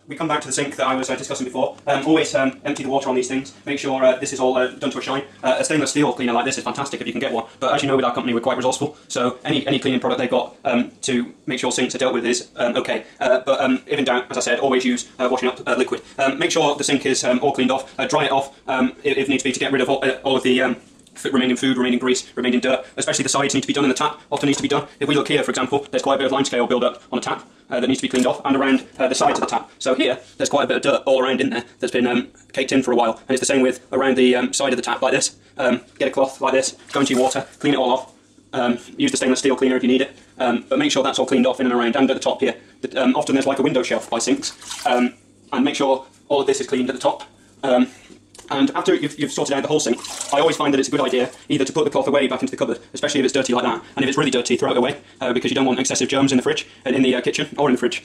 we come back to the sink that I was discussing before. Always empty the water on these things. Make sure this is all done to a shine. A stainless steel cleaner like this is fantastic if you can get one. But as you know, with our company, we're quite resourceful. So any cleaning product they've got to make sure sinks are dealt with is okay. But if in doubt, as I said, always use washing up liquid. Make sure the sink is all cleaned off. Dry it off if needs be to get rid of all of the remaining food, remaining grease, remaining dirt. Especially the sides need to be done in the tap. Often needs to be done. If we look here, for example, there's quite a bit of limescale build up on a tap that needs to be cleaned off, and around the sides of the tap. So here, there's quite a bit of dirt all around in there that's been caked in for a while, and it's the same with around the side of the tap like this. Get a cloth like this, go into your water, clean it all off. Use the stainless steel cleaner if you need it, but make sure that's all cleaned off in and around, and at the top here. Often there's like a window shelf by sinks, and make sure all of this is cleaned at the top. And after you've sorted out the whole sink, I always find that it's a good idea either to put the cloth away back into the cupboard, especially if it's dirty like that, and if it's really dirty, throw it away, because you don't want excessive germs in the fridge, in the kitchen, or in the fridge.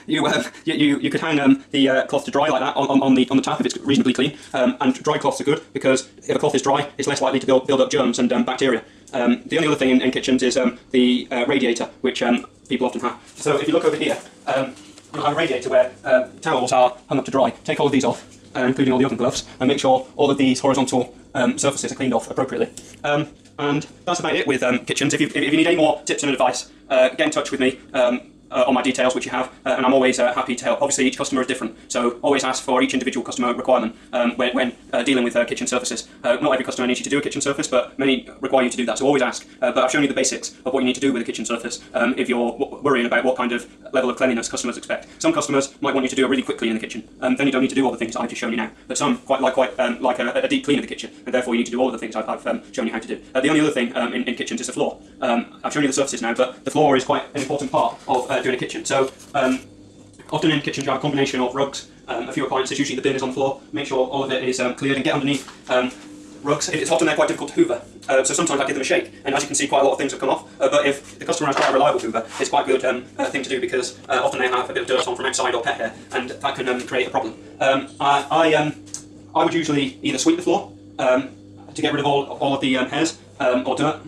You could hang the cloth to dry like that on the tap if it's reasonably clean, and dry cloths are good, because if a cloth is dry, it's less likely to build up germs and bacteria. The only other thing in kitchens is the radiator, which people often have. So if you look over here, you'll have a radiator where towels are hung up to dry. Take all of these off, including all the oven gloves, and make sure all of these horizontal surfaces are cleaned off appropriately. And that's about it with kitchens. If you need any more tips and advice, get in touch with me on my details, which you have, and I'm always happy to help. Obviously, each customer is different, so always ask for each individual customer requirement when dealing with kitchen surfaces. Not every customer needs you to do a kitchen surface, but many require you to do that, so always ask. But I've shown you the basics of what you need to do with a kitchen surface if you're worrying about what kind of level of cleanliness customers expect. Some customers might want you to do a really quick clean in the kitchen, then you don't need to do all the things I've just shown you now. But some quite like a deep clean of the kitchen, and therefore you need to do all of the things I've shown you how to do. The only other thing in kitchens is the floor. I've shown you the surfaces now, but the floor is quite an important part of doing a kitchen. So often in kitchens you have a combination of rugs, a few appliances, usually the bin is on the floor. Make sure all of it is cleared and get underneath rugs. It's often they're quite difficult to hoover, so sometimes I give them a shake, and as you can see quite a lot of things have come off, but if the customer has quite a reliable hoover, it's quite a good thing to do, because often they have a bit of dirt on from outside or pet hair, and that can create a problem. I would usually either sweep the floor to get rid of all of the hairs or dirt.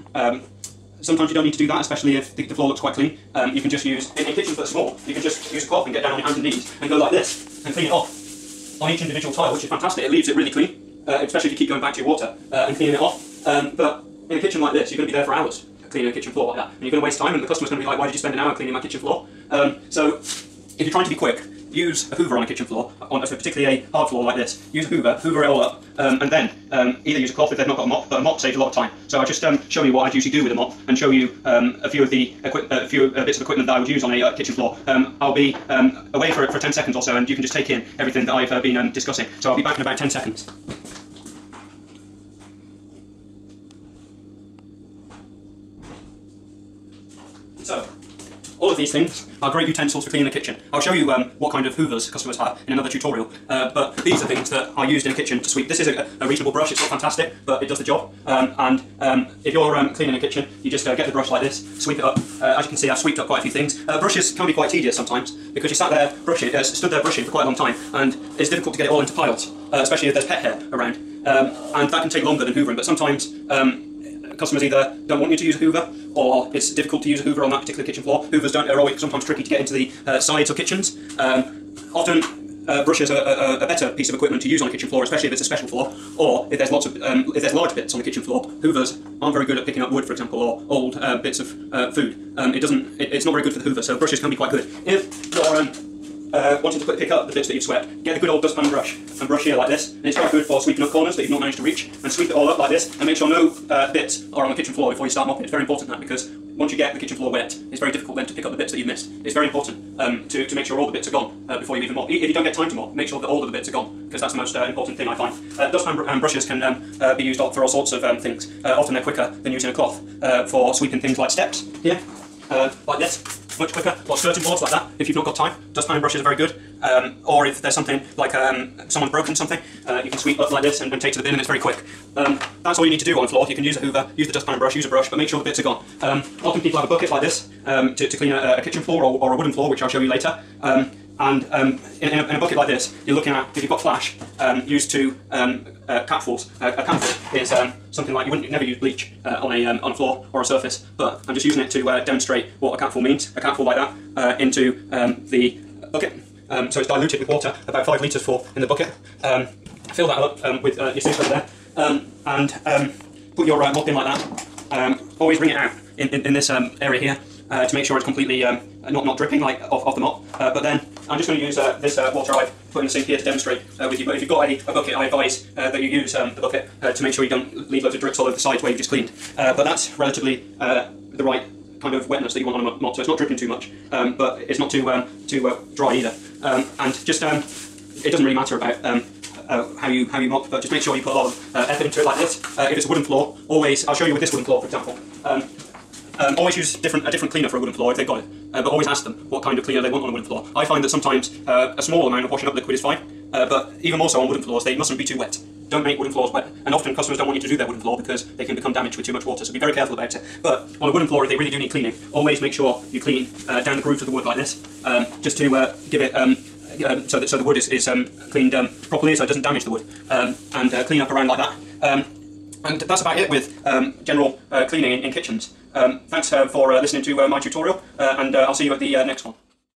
Sometimes you don't need to do that, especially if the floor looks quite clean. You can just use, in kitchens that are small, you can just use a cloth and get down on your hands and knees and go like this and clean it off on each individual tile, which is fantastic. It leaves it really clean, especially if you keep going back to your water and cleaning it off. But in a kitchen like this, you're going to be there for hours cleaning a kitchen floor like that, and you're going to waste time, and the customer's going to be like, why did you spend an hour cleaning my kitchen floor? So if you're trying to be quick, use a hoover on a kitchen floor, particularly a hard floor like this. Use a hoover it all up, and then either use a cloth if they've not got a mop, but a mop saves a lot of time. So I'll just show you what I'd usually do with a mop, and show you a few of the bits of equipment that I would use on a kitchen floor. I'll be away for 10 seconds or so, and you can just take in everything that I've been discussing. So I'll be back in about 10 seconds. So, all of these things are great utensils for cleaning the kitchen. I'll show you what kind of hoovers customers have in another tutorial, but these are things that are used in a kitchen to sweep. This is a reasonable brush. It's not fantastic, but it does the job. If you're cleaning a kitchen, you just get the brush like this, sweep it up. As you can see, I've sweeped up quite a few things. Brushes can be quite tedious sometimes, because you stood there brushing for quite a long time, and it's difficult to get it all into piles, especially if there's pet hair around. And that can take longer than hoovering, but sometimes customers either don't want you to use a hoover, or it's difficult to use a hoover on that particular kitchen floor. Hoovers are always sometimes tricky to get into the sides of kitchens. Often brushes are a better piece of equipment to use on a kitchen floor, especially if it's a special floor, or if there's large bits on the kitchen floor. Hoovers aren't very good at picking up wood, for example, or old bits of food. It's not very good for the hoover, so brushes can be quite good. If you're wanting to pick up the bits that you've swept, get a good old dustpan brush and brush here like this, and it's quite good for sweeping up corners that you've not managed to reach, and sweep it all up like this, and make sure no bits are on the kitchen floor before you start mopping. It's very important that, because once you get the kitchen floor wet, it's very difficult then to pick up the bits that you've missed. It's very important to make sure all the bits are gone before you even mop. If you don't get time to mop, make sure that all of the bits are gone, because that's the most important thing I find. Dustpan and brushes can be used for all sorts of things. Often they're quicker than using a cloth for sweeping things like steps here, like this. Much quicker, or skirting boards like that. If you've not got time, dustpan brushes are very good. Or if there's something like someone's broken something, you can sweep up like this and take to the bin, and it's very quick. That's all you need to do on the floor. You can use a hoover, use the dustpan brush, use a brush, but make sure the bits are gone. Often people have a bucket like this to clean a kitchen floor or a wooden floor, which I'll show you later. In a bucket like this, you're looking at, if you've got flash, used to capfuls. A capful is something like, you wouldn't never use bleach on a floor or a surface, but I'm just using it to demonstrate what a capful means. A capful like that into the bucket. so it's diluted with water, about 5 litres full in the bucket. Fill that up with your sink over there, and put your mop in like that. Always wring it out in this area here to make sure it's completely not dripping like off the mop. But then I'm just going to use this water I've put in the sink here to demonstrate with you. But if you've got a bucket, I advise that you use the bucket to make sure you don't leave loads of drips all over the sides where you've just cleaned. But that's relatively the right kind of wetness that you want on a mop, so it's not dripping too much, but it's not too dry either. And just it doesn't really matter about how you mop, but just make sure you put a lot of effort into it like this. If it's a wooden floor, always, I'll show you with this wooden floor for example, always use a different cleaner for a wooden floor if they've got it, but always ask them what kind of cleaner they want on a wooden floor. I find that sometimes a small amount of washing up liquid is fine, but even more so on wooden floors, they mustn't be too wet. Don't make wooden floors wet, and often customers don't want you to do their wooden floor because they can become damaged with too much water, so be very careful about it. But on a wooden floor, if they really do need cleaning, always make sure you clean down the grooves of the wood like this, just to give it so the wood is cleaned properly, so it doesn't damage the wood, and clean up around like that. And that's about it with general cleaning in kitchens. Thanks for listening to my tutorial, and I'll see you at the next one.